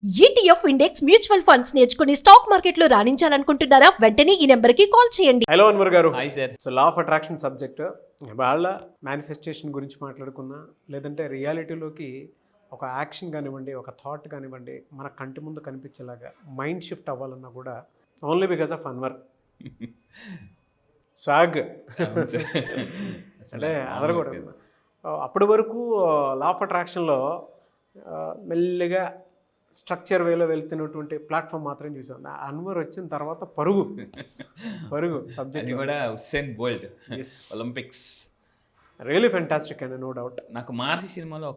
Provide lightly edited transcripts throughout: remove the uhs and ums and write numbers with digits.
ETF index mutual funds నేర్చుకుని stock మార్కెట్లో రాణించాలనుకుంటున్నారా? వెంటనే ఈ నెంబర్కి కాల్ చేయండి. హలో అన్వర్ గారు. Hi sir. So law of attraction subject వాళ్ళ మేనిఫెస్టేషన్ గురించి మాట్లాడుకున్నా, లేదంటే రియాలిటీలోకి ఒక యాక్షన్ కానివ్వండి, ఒక థాట్ కానివ్వండి, మన కంటి ముందు కనిపించేలాగా మైండ్ షిఫ్ట్ అవ్వాలన్నా కూడా only because of Anwar swag అంటే అదర్ కూడా. అప్పటి వరకు లా ఆఫ్ అట్రాక్షన్లో మెల్లిగా స్ట్రక్చర్ వేలో వెళ్తున్నటువంటి ప్లాట్ఫామ్ మాత్రం చూసాం. అన్వర్ వచ్చిన తర్వాత పరుగు సబ్జెక్ట్ కూడా Usain Bolt Olympics really fantastic and no doubt. నాకు మహర్షి సినిమాలో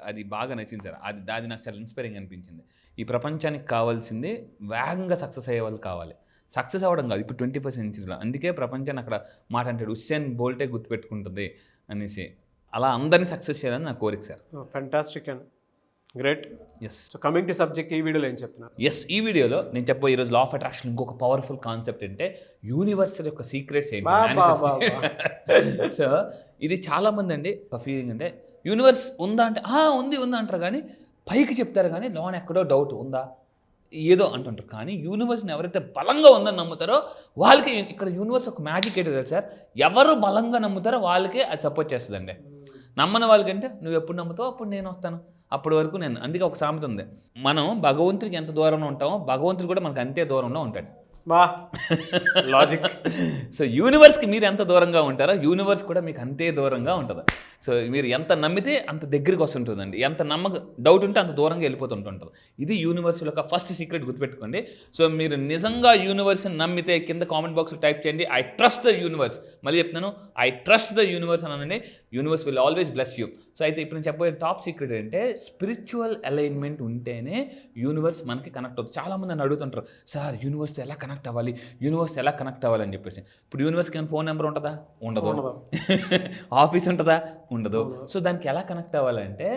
అది బాగా నచ్చింది సార్. అది నాకు చాలా ఇన్స్పైరింగ్ అనిపించింది. ఈ ప్రపంచానికి కావాల్సింది వేగంగా సక్సెస్ అయ్యే వాళ్ళు కావాలి, సక్సెస్ అవ్వడం కాదు. ఇప్పుడు 21st సెంచరీలో అందుకే ప్రపంచాన్ని అక్కడ మాట అంటాడు, ఉస్సేన్ బోల్టే గుర్తుపెట్టుకుంటుంది అనేసి. అలా అందరినీ సక్సెస్ చేయాలని నా కోరిక sir. Fantastic and great. Yes. So coming to subject, ఈ వీడియోలో ఏం చెప్తున్నారు? ఎస్, ఈ వీడియోలో నేను చెప్పబోయే ఈరోజు లా ఆఫ్ అట్రాక్షన్ ఇంకొక పవర్ఫుల్ కాన్సెప్ట్ అంటే యూనివర్సల్ యొక్క సీక్రెట్స్ ఏంటి. సో ఇది చాలామంది అండి ఒక ఫీలింగ్ అంటే యూనివర్స్ ఉందా అంటే ఉంది అంటారు, కానీ పైకి చెప్తారు, కానీ లోన్ ఎక్కడో డౌట్ ఉందా ఏదో అంటుంటారు. కానీ యూనివర్స్ని ఎవరైతే బలంగా ఉందని నమ్ముతారో వాళ్ళకి ఇక్కడ యూనివర్స్ ఒక మ్యాజిక్ ఏంటో తెలుసు సార్. ఎవరు బలంగా నమ్ముతారో వాళ్ళకే అది సపోర్ట్ చేస్తుందండి. నమ్మని వాళ్ళకంటే నువ్వు ఎప్పుడు నమ్ముతావు అప్పుడు నేను వస్తాను, అప్పటి వరకు నేను. అందుకే ఒక సామెత ఉంది, మనం భగవంతుడికి ఎంత దూరంలో ఉంటామో భగవంతుడు కూడా మనకు అంతే దూరంలో ఉంటాడు. బా లాజిక్. సో యూనివర్స్కి మీరు ఎంత దూరంగా ఉంటారో యూనివర్స్ కూడా మీకు అంతే దూరంగా ఉంటుంది. సో మీరు ఎంత నమ్మితే అంత దగ్గరికి వస్తుంటుందండి, ఎంత డౌట్ ఉంటే అంత దూరంగా వెళ్ళిపోతుంటుంటుంది. ఇది యూనివర్స్ యొక్క ఫస్ట్ సీక్రెట్, గుర్తుపెట్టుకోండి. సో మీరు నిజంగా యూనివర్స్ని నమ్మితే కింద కామెంట్ బాక్స్లో టైప్ చేయండి, ఐ ట్రస్ట్ ద యూనివర్స్. మళ్ళీ చెప్తున్నాను, ఐ ట్రస్ట్ ద యూనివర్స్ అనండి. Universe will always bless you. So అయితే ఇప్పుడు నేను చెప్పబోయే టాప్ సీక్రెట్ ఏంటంటే స్పిరిచువల్ అలైన్మెంట్ ఉంటేనే యూనివర్స్ మనకి కనెక్ట్ అవుతుంది. చాలామంది నన్ను అడుగుతుంటారు, సార్ యూనివర్స్తో ఎలా కనెక్ట్ అవ్వాలి, యూనివర్స్ ఎలా కనెక్ట్ అవ్వాలి అని చెప్పేసి. ఇప్పుడు యూనివర్స్కి ఏమైనా ఫోన్ నెంబర్ ఉంటుందా? ఉండదు. ఆఫీస్ ఉంటుందా? ఉండదు. సో దానికి ఎలా కనెక్ట్ అవ్వాలంటే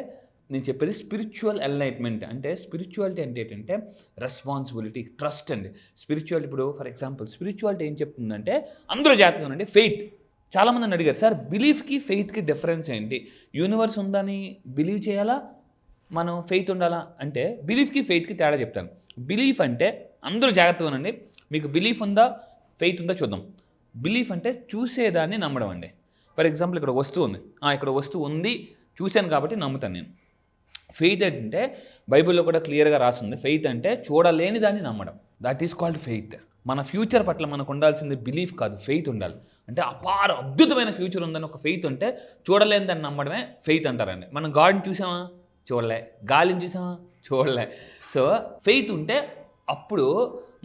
నేను చెప్పేది స్పిరిచువల్ ఎన్లైట్మెంట్. అంటే స్పిరిచువాలిటీ అంటే ఏంటంటే రెస్పాన్సిబిలిటీ, ట్రస్ట్ అండి. స్పిరిచువాలిటీ ఇప్పుడు ఫర్ ఎగ్జాంపుల్ స్పిరిచువాలిటీ ఏం చెప్తుందంటే అందరూ జాగ్రత్తగా ఉండండి. ఫెయిత్, చాలామంది నన్ను అడిగారు, సార్ బిలీఫ్కి ఫెయిత్కి డిఫరెన్స్ ఏంటి? యూనివర్స్ ఉందని బిలీవ్ చేయాలా, మనం ఫెయిత్ ఉండాలా అంటే బిలీఫ్కి ఫెయిత్కి తేడా చెప్తాను. బిలీఫ్ అంటే అందరూ జాగ్రత్తగా ఉండండి, మీకు బిలీఫ్ ఉందా ఫెయిత్ ఉందా చూద్దాం. బిలీఫ్ అంటే చూసేదాన్ని నమ్మడం అండి. ఫర్ ఎగ్జాంపుల్ ఇక్కడ వస్తువు ఉంది, ఇక్కడ వస్తువు ఉంది చూశాను కాబట్టి నమ్ముతాను నేను. ఫెయిత్ అంటే బైబిల్లో కూడా క్లియర్గా రాస్తుంది, ఫెయిత్ అంటే చూడలేని దాన్ని నమ్మడం. That is called faith. మన ఫ్యూచర్ పట్ల మనకు ఉండాల్సింది బిలీఫ్ కాదు, ఫెయిత్ ఉండాలి. అంటే అద్భుతమైన ఫ్యూచర్ ఉందని ఒక ఫెయిత్ ఉంటే చూడలేని దాన్ని నమ్మడమే ఫెయిత్ అంటారండి. మనం గాడ్ని చూసామా? చూడలే. గాలిని చూసామా? చూడలే. సో ఫెయిత్ ఉంటే అప్పుడు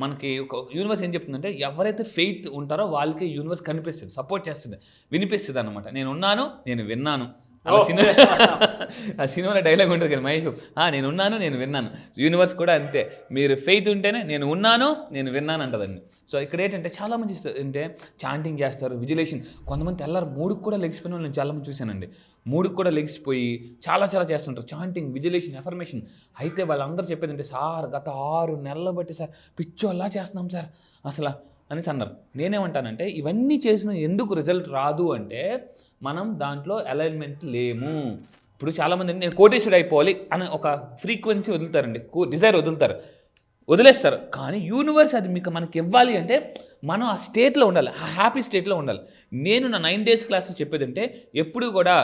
మనకి ఒక యూనివర్స్ ఏం చెప్తుందంటే ఎవరైతే ఫెయిత్ ఉంటారో వాళ్ళకి యూనివర్స్ కనిపిస్తుంది, సపోర్ట్ చేస్తుంది, వినిపిస్తుంది అనమాట. నేను ఉన్నాను, నేను విన్నాను. ఆ సినిమాలో డైలాగ్ ఉంటుంది కదా మహేష్, నేను ఉన్నాను, నేను విన్నాను. యూనివర్స్ కూడా అంతే, మీరు ఫెయిత్ ఉంటేనే నేను ఉన్నాను, నేను విన్నాను అంటదండి. సో ఇక్కడ ఏంటంటే చాలామంది అంటే చాంటింగ్ చేస్తారు, విజులేషన్. కొంతమంది తెల్లారు 3కి కూడా లెగిసిపోయిన వాళ్ళు నేను చాలామంది చూశానండి. 3కి కూడా లెగిసిపోయి చాలా చేస్తుంటారు, చాంటింగ్, విజులేషన్, ఎఫర్మేషన్. అయితే వాళ్ళందరూ చెప్పేది అంటే సార్ గత 6 నెలలు బట్టి సార్ పిచ్చోల్లా చేస్తున్నాం సార్ అసలు అనేసి అన్నారు. నేనేమంటానంటే ఇవన్నీ చేసిన ఎందుకు రిజల్ట్ రాదు అంటే మనం దాంట్లో అలైన్మెంట్ లేము. ఇప్పుడు చాలామంది నేను కోటేశ్వరుడు అయిపోవాలి అని ఒక ఫ్రీక్వెన్సీ వదులుతారండి, డిజైర్ వదిలేస్తారు. కానీ యూనివర్స్ అది మనకి ఇవ్వాలి అంటే మనం ఆ స్టేట్లో ఉండాలి, ఆ హ్యాపీ స్టేట్లో ఉండాలి. నేను నా 9 days క్లాస్లో చెప్పేది అంటే ఎప్పుడు కూడా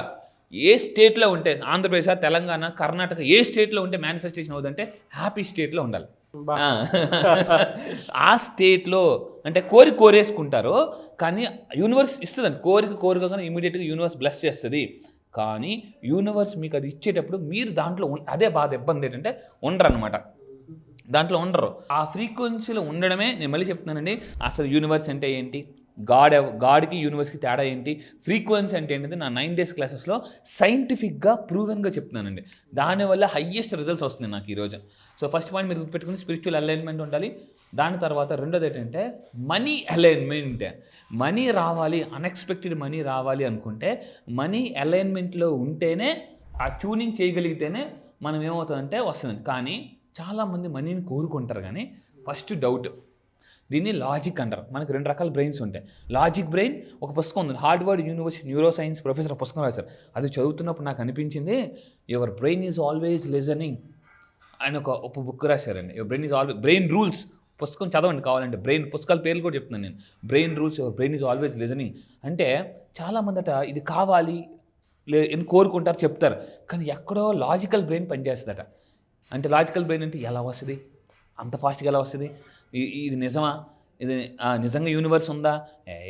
ఏ స్టేట్లో ఉంటే ఆంధ్రప్రదేశ్, తెలంగాణ, కర్ణాటక ఏ స్టేట్లో ఉంటే మేనిఫెస్టేషన్ అవుతుందంటే హ్యాపీ స్టేట్లో ఉండాలి. ఆ స్టేట్లో అంటే కోరేసుకుంటారు, కానీ యూనివర్స్ ఇస్తుందండి. కోరికగానే ఇమీడియట్గా యూనివర్స్ బ్లెస్ చేస్తుంది. కానీ యూనివర్స్ మీకు అది ఇచ్చేటప్పుడు మీరు దాంట్లో అదే బాధ, ఇబ్బంది ఏంటంటే ఉండరు అనమాట, దాంట్లో ఉండరు. ఆ ఫ్రీక్వెన్సీలో ఉండడమే నేను మళ్ళీ చెప్తున్నానండి. అసలు యూనివర్స్ అంటే ఏంటి, గాడ్కి యూనివర్స్కి తేడా ఏంటి, ఫ్రీక్వెన్సీ అంటే ఏంటంటే నా 9 days క్లాసెస్లో సైంటిఫిక్గా ప్రూవెన్గా చెప్తున్నానండి. దానివల్ల హయ్యెస్ట్ రిజల్ట్స్ వస్తున్నాయి నాకు ఈరోజు. సో ఫస్ట్ పాయింట్ మీరు గుర్తుపెట్టుకుని స్పిరిచువల్ అలైన్మెంట్ ఉండాలి. దాని తర్వాత రెండోది ఏంటంటే మనీ అలైన్మెంట్. మనీ రావాలి, అన్ఎక్స్పెక్టెడ్ మనీ రావాలి అనుకుంటే మనీ అలైన్మెంట్లో ఉంటేనే, ఆ ట్యూనింగ్ చేయగలిగితేనే మనం ఏమవుతుందంటే వస్తుంది. కానీ చాలామంది మనీని కోరుకుంటారు, కానీ ఫస్ట్ డౌట్. దీన్ని లాజిక్ అంటారు. మనకి 2 రకాల బ్రెయిన్స్ ఉంటాయి. లాజిక్ బ్రెయిన్, ఒక పుస్తకం ఉంది, Harvard university neuro science professor పుస్తకం రాశారు. అది చదువుతున్నప్పుడు నాకు అనిపించింది, your brain is always listening. ఆయన ఒక బుక్ రాశారండి, brain is always, brain rules, పుస్తకం చదవండి కావాలంటే, బ్రెయిన్ పుస్తకాల పేర్లు కూడా చెప్తున్నాను నేను. Brain rules, your brain is always listening. అంటే చాలామందట ఇది కావాలి అని కోరుకుంటారు, చెప్తారు, కానీ ఎక్కడో లాజికల్ బ్రెయిన్ పనిచేస్తుందట. అంటే లాజికల్ బ్రెయిన్ అంటే ఎలా వస్తుంది, అంత ఫాస్ట్గా ఎలా వస్తుంది, ఇది నిజమా, ఇది నిజంగా యూనివర్స్ ఉందా,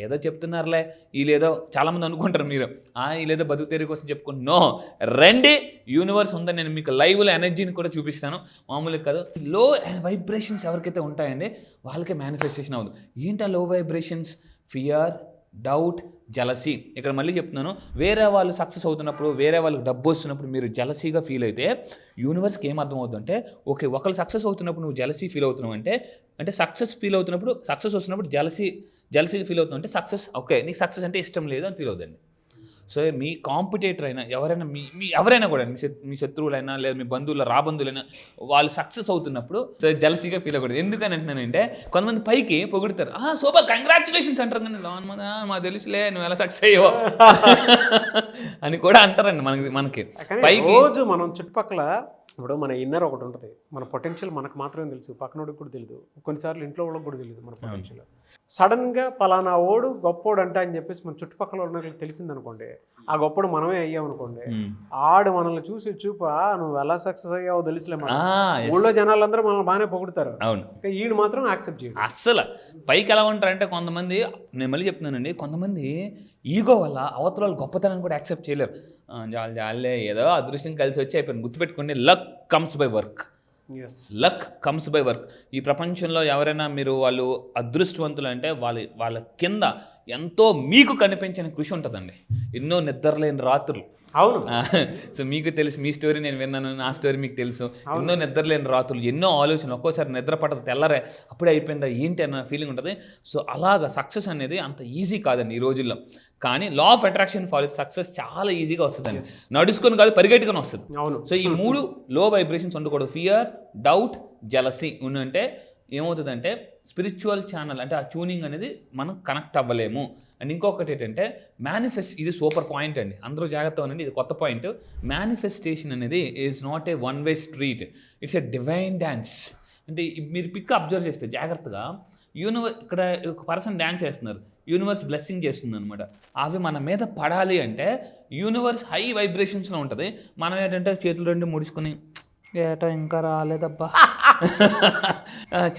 ఏదో చెప్తున్నారులే వీళ్ళేదో, చాలామంది అనుకుంటారు మీరు వీళ్ళేదో బతుకు తెరి కోసం చెప్పుకుంటున్నా. నో, రండి, యూనివర్స్ ఉందని నేను మీకు లైవ్లో ఎనర్జీని కూడా చూపిస్తాను, మామూలుగా కాదు. లో వైబ్రేషన్స్ ఎవరికైతే ఉంటాయండి వాళ్ళకే మేనిఫెస్టేషన్ అవ్వదు. ఏంటి లో వైబ్రేషన్స్? Fear, doubt, jealousy. ఇక్కడ మళ్ళీ చెప్తున్నాను, వేరే వాళ్ళు సక్సెస్ అవుతున్నప్పుడు, వేరే వాళ్ళకి డబ్బు వస్తున్నప్పుడు మీరు జలసీగా ఫీల్ అయితే యూనివర్స్కి ఏం అర్థం అవుతుందంటే, ఓకే ఒకళ్ళు సక్సెస్ అవుతున్నప్పుడు నువ్వు జలసీ ఫీల్ అవుతున్నావు అంటే సక్సెస్ ఫీల్ అవుతున్నప్పుడు, సక్సెస్ వస్తున్నప్పుడు జలసీగా ఫీల్ అవుతున్నావు అంటే సక్సెస్, ఓకే నీకు సక్సెస్ అంటే ఇష్టం లేదు అని ఫీల్ అవుతుంది. సో మీ కాంపిటేటర్ అయినా ఎవరైనా మీ ఎవరైనా కూడా మీ శత్రువులైనా లేదా మీ బంధువుల రాబంధువులైనా వాళ్ళు సక్సెస్ అవుతున్నప్పుడు జలసీగా ఫీల్ అవ్వకూడదు. ఎందుకని అంటున్నానంటే, కొంతమంది పైకి పొగుడుతారు, సూపర్ కంగ్రాచులేషన్స్ అంటారు, కానీ మాకు తెలుసులే నువ్వు ఎలా సక్సెస్ అయ్యో అని కూడా అంటారండి మనకి పైకి. రోజు మనం చుట్టుపక్కల ఇప్పుడు మన ఇన్నర్ ఒకటి ఉంటుంది, మన పొటెన్షియల్ మనకు మాత్రమే తెలుసు, పక్కనోడికి కూడా తెలియదు, కొన్నిసార్లు ఇంట్లో వాళ్ళకి కూడా తెలియదు మన పొటెన్షియల్. సడన్గా పలానా ఓడు గొప్పోడు అంట అని చెప్పేసి మన చుట్టుపక్కల ఉన్న వాళ్ళకి తెలిసిందనుకోండి, ఆ గొప్పడు మనమే అయ్యామనుకోండి, ఆడు మనల్ని చూసి నువ్వు ఎలా సక్సెస్ అయ్యావో తెలుసులే, ఊళ్ళో జనాలందరూ మనల్ని బాగానే పొగుడుతారు, అవును, ఈడు మాత్రం యాక్సెప్ట్ చేయడు. అస్సలు పైకి ఎలా ఉంటారంటే కొంతమంది, నేను మళ్ళీ చెప్తున్నానండి, కొంతమంది ఈగో వల్ల అవతల వాళ్ళు గొప్పతనాన్ని కూడా యాక్సెప్ట్ చేయలేరు. జాలే ఏదో అదృష్టం కలిసి వచ్చి అయిపోయింది. గుర్తుపెట్టుకోండి, luck comes by work. Luck comes by work. ఈ ప్రపంచంలో ఎవరైనా వాళ్ళు అదృష్టవంతులు అంటే వాళ్ళ కింద ఎంతో మీకు కనిపించని కృషి ఉంటుందండి, ఎన్నో నిద్రలేని రాత్రులు. అవును. సో మీకు తెలుసు, మీ స్టోరీ నేను విన్నాను, నా స్టోరీ మీకు తెలుసు. ఎన్నో నిద్రలేని రాత్రులు, ఎన్నో ఆలోచనలు, ఒక్కోసారి నిద్ర పడదు, తెల్లరే అప్పుడే అయిపోయిందా ఏంటి అన్న ఫీలింగ్ ఉంటుంది. సో అలాగా సక్సెస్ అనేది అంత ఈజీ కాదండి ఈ రోజుల్లో. కానీ లా ఆఫ్ అట్రాక్షన్ ఫాలో సక్సెస్ చాలా ఈజీగా వస్తుందండి, నడుచుకొని కాదు పరిగెట్టుకొని వస్తుంది. అవును. సో ఈ 3 లో వైబ్రేషన్స్ ఉండకూడదు. ఫియర్, డౌట్, జలసీ ఉన్నంటే ఏమవుతుందంటే స్పిరిచువల్ ఛానల్ అంటే ఆ ట్యూనింగ్ అనేది మనం కనెక్ట్ అవ్వలేము. అండ్ ఇంకొకటి ఏంటంటే ఇది సూపర్ పాయింట్ అండి, అందరూ జాగ్రత్తగా ఉండండి, ఇది కొత్త పాయింట్. మేనిఫెస్టేషన్ అనేది is not A one way street, it's a divine dance. అంటే మీరు పిక్ అబ్జర్వ్ చేస్తే జాగ్రత్తగా, ఇక్కడ ఒక పర్సన్ డ్యాన్స్ చేస్తున్నారు, యూనివర్స్ బ్లెస్సింగ్ చేస్తుంది అనమాట. అవి మన మీద పడాలి అంటే యూనివర్స్ హై వైబ్రేషన్స్లో ఉంటుంది. మనం ఏంటంటే చేతులు రెండు ముడుచుకుని ఏటో ఇంకా రాలేదబ్బా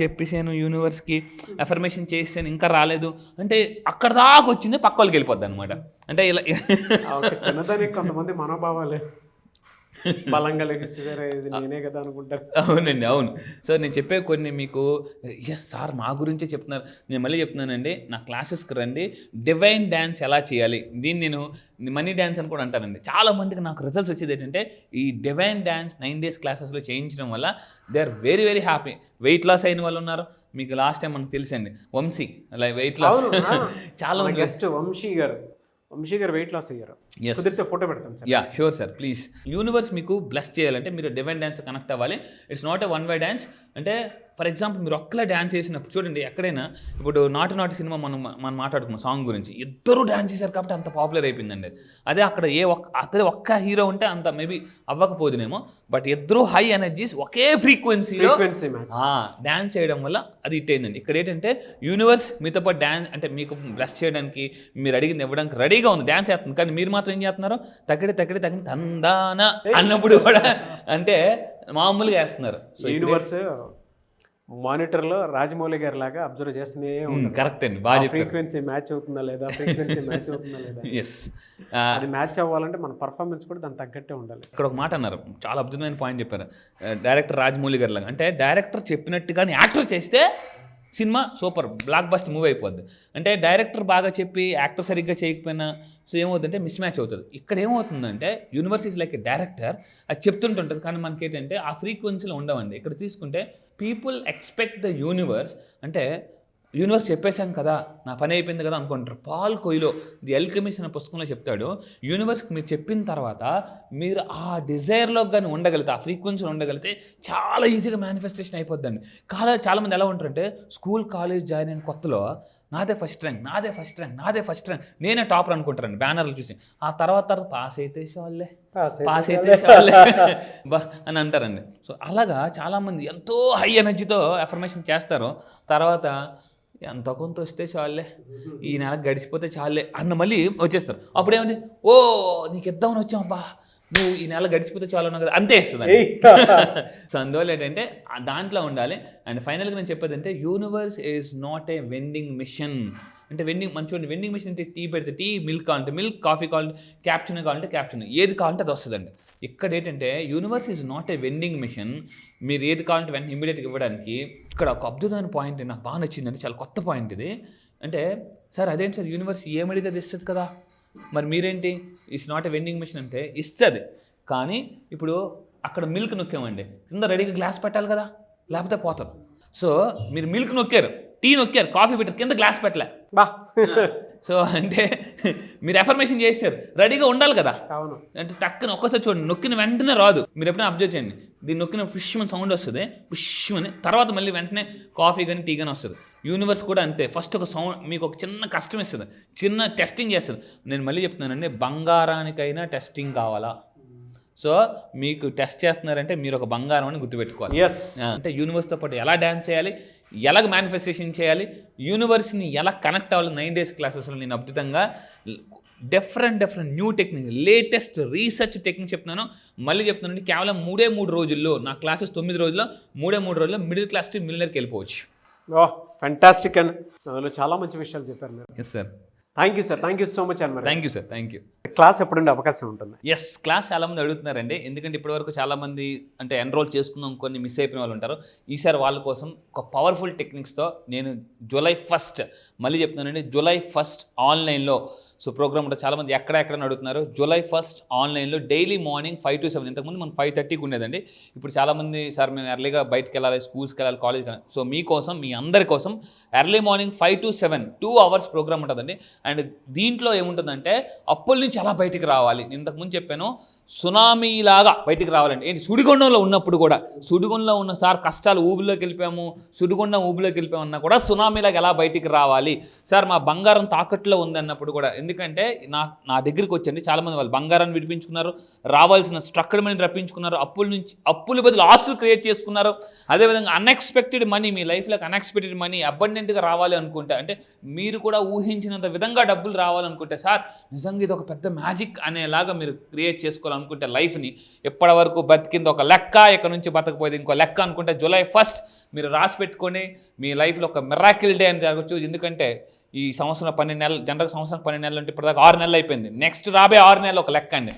చెప్పేసాను యూనివర్స్కి, అఫర్మేషన్ చేసాను ఇంకా రాలేదు అంటే అక్కడ దాకా వచ్చింది పక్క వాళ్ళకి వెళ్ళిపోద్ది అనమాట. అంటే ఇలా చిన్నదానికి కొంతమంది మనోభావాలే బలంగా లెగిస్తారు, ఇది నేనే కదా అనుకుంటారు. అవునండి, అవును. సో నేను చెప్పే కొన్ని మీకు సార్ మా గురించే చెప్తున్నారు, నేను మళ్ళీ చెప్తున్నానండి, నా క్లాసెస్కి రండి, డివైన్ డ్యాన్స్ ఎలా చేయాలి, దీన్ని నేను మనీ డ్యాన్స్ అని కూడా అంటానండి. చాలామందికి నాకు రిజల్ట్స్ వచ్చేది ఏంటంటే ఈ డివైన్ డ్యాన్స్ 9 days క్లాసెస్లో చేయించడం వల్ల they are very very happy. Weight loss అయిన వాళ్ళు ఉన్నారు, మీకు లాస్ట్ టైం మనకు తెలుసండి వంశీ అలా వెయిట్ లాస్ చాలా గెస్ట్ వంశీ గారు వెయిట్ లాస్ అయ్యారు, కుదిరితే ఫోటో పెడతాను sir. Yeah sure sir, please. Universe మీకు బ్లెస్ చేయాలంటే మీరు డివైన్ డ్యాన్స్తో కనెక్ట్ అవ్వాలి. It's not A one way dance. అంటే ఫర్ ఎగ్జాంపుల్ మీరు ఒక్కలా డ్యాన్స్ చేసినప్పుడు చూడండి, ఎక్కడైనా ఇప్పుడు నాటు సినిమా మనం మాట్లాడుకున్నాం సాంగ్ గురించి, ఇద్దరు డ్యాన్స్ చేశారు కాబట్టి అంత పాపులర్ అయిపోయిందండి. అదే అక్కడ అతను ఒక్క హీరో ఉంటే అంత మేబీ అవ్వకపోదునేమో, బట్ ఇద్దరు హై ఎనర్జీస్ ఒకే ఫ్రీక్వెన్సీలో డ్యాన్స్ చేయడం వల్ల అది హిట్ అయిందండి. ఇక్కడ ఏంటంటే యూనివర్స్ మీతో పాటు డ్యాన్స్ అంటే మీకు బ్లెస్ చేయడానికి, మీరు అడిగింది ఇవ్వడానికి రెడీగా ఉంది, డ్యాన్స్ చేస్తుంది. కానీ మీరు మాత్రం ఏం చేస్తున్నారు, తగ్గడి తందాన అన్నప్పుడు కూడా అంటే మామూలుగా వేస్తున్నారు. సో యూనివర్స్ మానిటర్లో రాజమౌళి గారి లాగా అబ్జర్వ్ చేస్తూనే ఉంటారు. కరెక్ట్ అండి, బాగా ఫ్రీక్వెన్సీ మ్యాచ్ అవుతుందా లేదా, ఫ్రీక్వెన్సీ మ్యాచ్ అవుతుందా లేదా, ఎస్ అది మ్యాచ్ అవ్వాలంటే మన పర్ఫార్మెన్స్ కూడా దాని తగ్గట్టే ఉండాలి. ఇక్కడ ఒక మాట అన్నారు, చాలా అద్భుతమైన పాయింట్ చెప్పారు, డైరెక్టర్ రాజమౌళి గారి లాగా. అంటే డైరెక్టర్ చెప్పినట్టుగానే యాక్టర్ చేస్తే cinema super block buster move అయిపోద్ది. అంటే డైరెక్టర్ బాగా చెప్పి యాక్టర్ సరిగ్గా చేయకపోయినా సో ఏమవుతుందంటే మిస్ మ్యాచ్ అవుతుంది. ఇక్కడ ఏమవుతుందంటే universe is like A director, అది చెప్తుంటుంటుంది కానీ మనకి ఏంటంటే ఆ ఫ్రీక్వెన్సీలో ఉండవండి. ఇక్కడ తీసుకుంటే పీపుల్ ఎక్స్పెక్ట్ ద యూనివర్స్, అంటే యూనివర్స్ చెప్పేశాం కదా నా పని అయిపోయింది కదా అనుకుంటారు. పాల్ కొయిలో ది అల్కెమిస్ట్ అనే పుస్తకంలో చెప్తాడు, యూనివర్స్కి మీరు చెప్పిన తర్వాత మీరు ఆ డిజైర్లో కానీ ఉండగలిగితే, ఆ ఫ్రీక్వెన్సీలో ఉండగలిగితే చాలా ఈజీగా మేనిఫెస్టేషన్ అయిపోద్దండి. చాలామంది ఎలా ఉంటారంటే స్కూల్ కాలేజ్ జాయిన్ అయిన కొత్తలో నాదే ఫస్ట్ ర్యాంక్, నాదే ఫస్ట్ ర్యాంక్, నాదే ఫస్ట్ ర్యాంక్, నేనే టాపర్ అనుకుంటారండి బ్యానర్లు చూసి. ఆ తర్వాత పాస్ అయితే వాళ్ళే, పాస్ అయితే వాళ్ళే బా అని అంటారండి. సో అలాగా చాలామంది ఎంతో హై ఎనర్జీతో అఫర్మేషన్ చేస్తారు. తర్వాత ఎంతో కొంత వస్తే చాలే, ఈ నెల గడిచిపోతే చాలే అన్న మళ్ళీ వచ్చేస్తారు. అప్పుడేమండి, ఓ నీకు ఇద్దామని వచ్చామబ్బా, నువ్వు ఈ నెల గడిచిపోతే చాలు అన్నావు కదా, అంతే ఇస్తుంది. సో అందువల్ల ఏంటంటే దాంట్లో ఉండాలి. అండ్ ఫైనల్గా నేను చెప్పేది అంటే universe is not a vending machine. అంటే వెండింగ్ మంచి వెండింగ్ మిషన్ అంటే టీ పెడితే టీ, మిల్క్ కావాలంటే మిల్క్, కాఫీ కావాలంటే క్యాప్చున్ కావాలంటే క్యాప్చున్, ఏది కావాలంటే అది వస్తుందండి. ఇక్కడ ఏంటంటే universe is not a vending machine. మీరు ఏది కావాలంటే వెంటనే ఇమీడియట్గా ఇవ్వడానికి. ఇక్కడ ఒక అద్భుతమైన పాయింట్ నాకు బాగా నచ్చిందండి, చాలా కొత్త పాయింట్ ఇది. అంటే సార్ అదేంటి సార్ యూనివర్స్ ఏమడితే అది ఇస్తుంది కదా, మరి మీరేంటి it's not a vending machine అంటే ఇస్తుంది. కానీ ఇప్పుడు అక్కడ మిల్క్ నొక్కామండి, కింద రెడీగా గ్లాస్ పెట్టాలి కదా, లేకపోతే పోతుంది. సో మీరు మిల్క్ నొక్కారు, టీ నొక్కారు, కాఫీ పెట్టారు, కింద గ్లాస్ పెట్టలే బా. సో అంటే మీరు ఎఫర్మేషన్ చేశారు, రెడీగా ఉండాలి కదా. అవును. అంటే టక్కున ఒక్కసారి చూడండి, నొక్కిన వెంటనే రాదు. మీరు ఎప్పుడైనా అబ్జర్వ్ చేయండి, దీన్ని నొక్కిన పుష్ అని సౌండ్ వస్తుంది, పుష్ అని, తర్వాత మళ్ళీ వెంటనే కాఫీ కానీ టీ కానీ వస్తుంది. యూనివర్స్ కూడా అంతే, ఫస్ట్ ఒక సౌండ్ మీకు ఒక చిన్న కష్టం ఇస్తుంది, చిన్న టెస్టింగ్ చేస్తుంది. నేను మళ్ళీ చెప్తున్నానండి, బంగారానికైనా టెస్టింగ్ కావాలా? సో మీకు టెస్ట్ చేస్తున్నారంటే మీరు ఒక బంగారం అని గుర్తుపెట్టుకోవాలి. అంటే యూనివర్స్తో పాటు ఎలా డ్యాన్స్ చేయాలి, ఎలాగ మేనిఫెస్టేషన్ చేయాలి, యూనివర్స్ని ఎలా కనెక్ట్ అవ్వాలి. 9 days క్లాసెస్లో నేను అద్భుతంగా different new technique, latest research technique చెప్తున్నాను. మళ్ళీ చెప్తున్నానండి, కేవలం 3 రోజుల్లో, నా క్లాసెస్ 9 రోజుల్లో, 3 రోజుల్లో మిడిల్ క్లాస్ టు మిలియనర్కి వెళ్ళిపోవచ్చు. ఫ్యాంటాస్టిక్ అండి, అందులో చాలా మంచి విషయాలు చెప్పారు మీరు. Yes sir, thank you sir, thank you so much అండి. Thank you sir, thank you. Class ఎప్పుడుండే అవకాశం ఉంటుంది? ఎస్, క్లాస్ చాలామంది అడుగుతున్నారండి, ఎందుకంటే ఇప్పటివరకు చాలామంది అంటే ఎన్రోల్ చేసుకుందాం కొన్ని మిస్ అయిపోయిన వాళ్ళు ఉంటారు. ఈసారి వాళ్ళ కోసం ఒక పవర్ఫుల్ టెక్నిక్స్తో నేను July 1st మళ్ళీ చెప్తున్నానండి, July 1st ఆన్లైన్లో సో ప్రోగ్రామ్ ఉంటుంది. చాలామంది ఎక్కడ అడుగుతున్నారు. July 1st ఆన్లైన్లో డైలీ మార్నింగ్ 5 to 7, ఇంతకుముందు మనం 5:30కి ఉండేదండి. ఇప్పుడు చాలామంది సార్ మేము ఎర్లీగా బయటకు వెళ్ళాలి, స్కూల్స్కి వెళ్ళాలి, కాలేజ్కి వెళ్ళాలి. సో మీకోసం, మీ అందరి కోసం early morning 5 to 7 2 hours programme ఉంటుందండి. అండ్ దీంట్లో ఏముంటుందంటే అప్పుల నుంచి ఎలా బయటికి రావాలి. నేను ఇంతకుముందు చెప్పాను, సునామీలాగా బయటికి రావాలండి. ఏంటి, సుడిగుండంలో ఉన్నప్పుడు కూడా, సుడిగుండంలో ఉన్న సార్ కష్టాలు ఊబిలోకి వెళ్ళిపోయాము, సుడిగుండం ఊబిలోకి వెళ్ళిపోయామన్నా కూడా సునామీలాగా ఎలా బయటికి రావాలి సార్, మా బంగారం తాకట్లో ఉంది అన్నప్పుడు కూడా. ఎందుకంటే నా దగ్గరికి వచ్చండి చాలామంది, వాళ్ళు బంగారాన్ని విడిపించుకున్నారు, రావాల్సిన స్ట్రక్చర్ మనీ రప్పించుకున్నారు, అప్పుల బదులు ఆస్తులు క్రియేట్ చేసుకున్నారు. అదేవిధంగా అన్ఎక్స్పెక్టెడ్ మనీ, మీ లైఫ్లోకి అన్ఎక్స్పెక్టెడ్ మనీ అబండెంట్గా రావాలి అనుకుంటే, అంటే మీరు కూడా ఊహించినంత విధంగా డబ్బులు రావాలనుకుంటే, సార్ నిజంగా ఇది ఒక పెద్ద మ్యాజిక్ అనేలాగా మీరు క్రియేట్ చేసుకోవాలి అనుకుంటే లైఫ్ని, ఎప్పటి వరకు బతికింది ఒక లెక్క, ఇక్కడ నుంచి బతకపోయేది ఇంకో లెక్క అనుకుంటే July 1st మీరు రాసి పెట్టుకొని మీ లైఫ్లో ఒక మిరాకిల్ డే అని జరగచ్చు. ఎందుకంటే ఈ సంవత్సరం 12 నెలలు, జనరల్ సంవత్సరం 12 నెలలు అంటే ఇప్పటిదాకా 6 నెలలు అయిపోయింది. నెక్స్ట్ రాబోయే 6 నెలలు ఒక లెక్క అండి.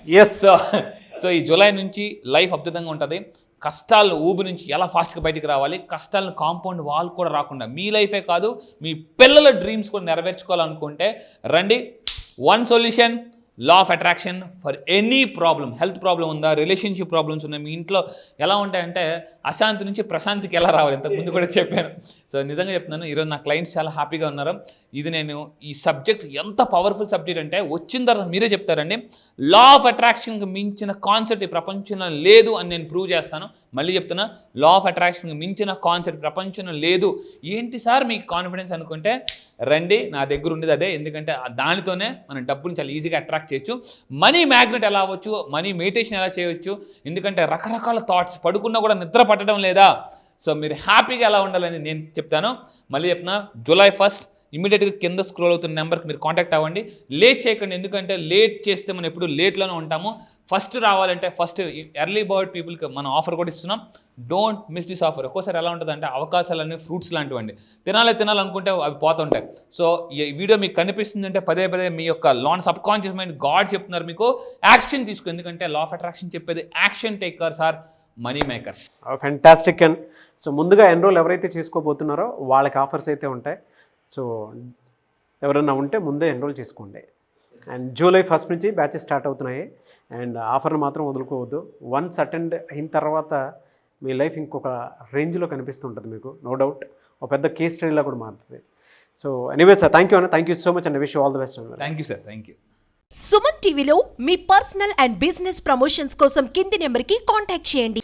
సో ఈ జూలై నుంచి లైఫ్ అద్భుతంగా ఉంటుంది. కష్టాలు ఊబి నుంచి ఎలా ఫాస్ట్గా బయటికి రావాలి, కష్టాలను కాంపౌండ్ వాల్ కూడా రాకుండా మీ లైఫే కాదు మీ పిల్లల డ్రీమ్స్ కూడా నెరవేర్చుకోవాలనుకుంటే రండి. One solution, law of attraction for any problem. Health problem ఉందా, రిలేషన్షిప్ ప్రాబ్లమ్స్ ఉన్నాయి, మీ ఇంట్లో ఎలా ఉంటాయంటే అశాంతి నుంచి ప్రశాంతికి ఎలా రావాలి, ఇంతకుముందు కూడా చెప్పాను. సో నిజంగా చెప్తున్నాను, ఈరోజు నా క్లయింట్స్ చాలా హ్యాపీగా ఉన్నారు. ఇది నేను ఈ సబ్జెక్ట్ ఎంత పవర్ఫుల్ సబ్జెక్ట్ అంటే వచ్చిన తర్వాత మీరే చెప్తారండి, లా ఆఫ్ అట్రాక్షన్కి మించిన కాన్సెప్ట్ ఈ ప్రపంచంలో లేదు అని నేను ప్రూవ్ చేస్తాను. మళ్ళీ చెప్తున్నా, లా ఆఫ్ అట్రాక్షన్కి మించిన కాన్సెప్ట్ ప్రపంచంలో లేదు. ఏంటి సార్ మీకు కాన్ఫిడెన్స్ అనుకుంటే రండి, నా దగ్గర ఉండేది అదే. ఎందుకంటే దానితోనే మనం డబ్బుని చాలా ఈజీగా అట్రాక్ట్ చేయొచ్చు. మనీ మ్యాగ్నెట్ ఎలా అవ్వచ్చు, మనీ మెడిటేషన్ ఎలా చేయవచ్చు. ఎందుకంటే రకరకాల థాట్స్, పడుకున్నా కూడా నిద్ర పట్టడం లేదా. సో మీరు హ్యాపీగా ఎలా ఉండాలని నేను చెప్తాను. మళ్ళీ చెప్తున్నా, July 1st ఇమీడియట్గా కింద స్క్రోల్ అవుతున్న నెంబర్కి మీరు కాంటాక్ట్ అవ్వండి. లేట్ చేయకండి, ఎందుకంటే లేట్ చేస్తే మనం ఎప్పుడు లేట్లోనే ఉంటాము. ఫస్ట్ రావాలంటే ఫస్ట్ ఎర్లీ బర్డ్ పీపుల్కి మనం ఆఫర్ కూడా ఇస్తున్నాం. Don't miss this offer. ఒక్కోసారి ఎలా ఉంటుందంటే అవకాశాలన్నీ ఫ్రూట్స్ లాంటివండి, తినాలనుకుంటే అవి పోతుంటాయి. సో ఈ వీడియో మీకు కనిపిస్తుందంటే పదే మీ యొక్క సబ్ కాన్షియస్ మైండ్ గాడ్ చెప్తున్నారు మీకు యాక్షన్ తీసుకో. ఎందుకంటే లా ఆఫ్ అట్రాక్షన్ చెప్పేది action takers are money makers. Fantastic and so ముందుగా ఎన్రోల్ ఎవరైతే చేసుకోబోతున్నారో వాళ్ళకి ఆఫర్స్ అయితే ఉంటాయి. సో ఎవరైనా ఉంటే ముందే ఎన్రోల్ చేసుకోండి. అండ్ July 1st నుంచి బ్యాచెస్ స్టార్ట్ అవుతున్నాయి. అండ్ ఆఫర్ని మాత్రం వదులుకోవద్దు. వన్స్ అటెండ్ అయిన తర్వాత మీ లైఫ్ ఇంకొక రేంజ్లో కనిపిస్తుంటుంది మీకు, నో డౌట్. ఒక పెద్ద కేస్ స్టడీలా కూడా మారుతుంది. So anyway sir, thank you అన్న, thank you so much and wish all the best అన్న. Thank you sir, thank you. Suman టీవీలో మీ పర్సనల్ అండ్ బిజినెస్ ప్రమోషన్స్ కోసం కింది నెంబర్కి కాంటాక్ట్ చేయండి.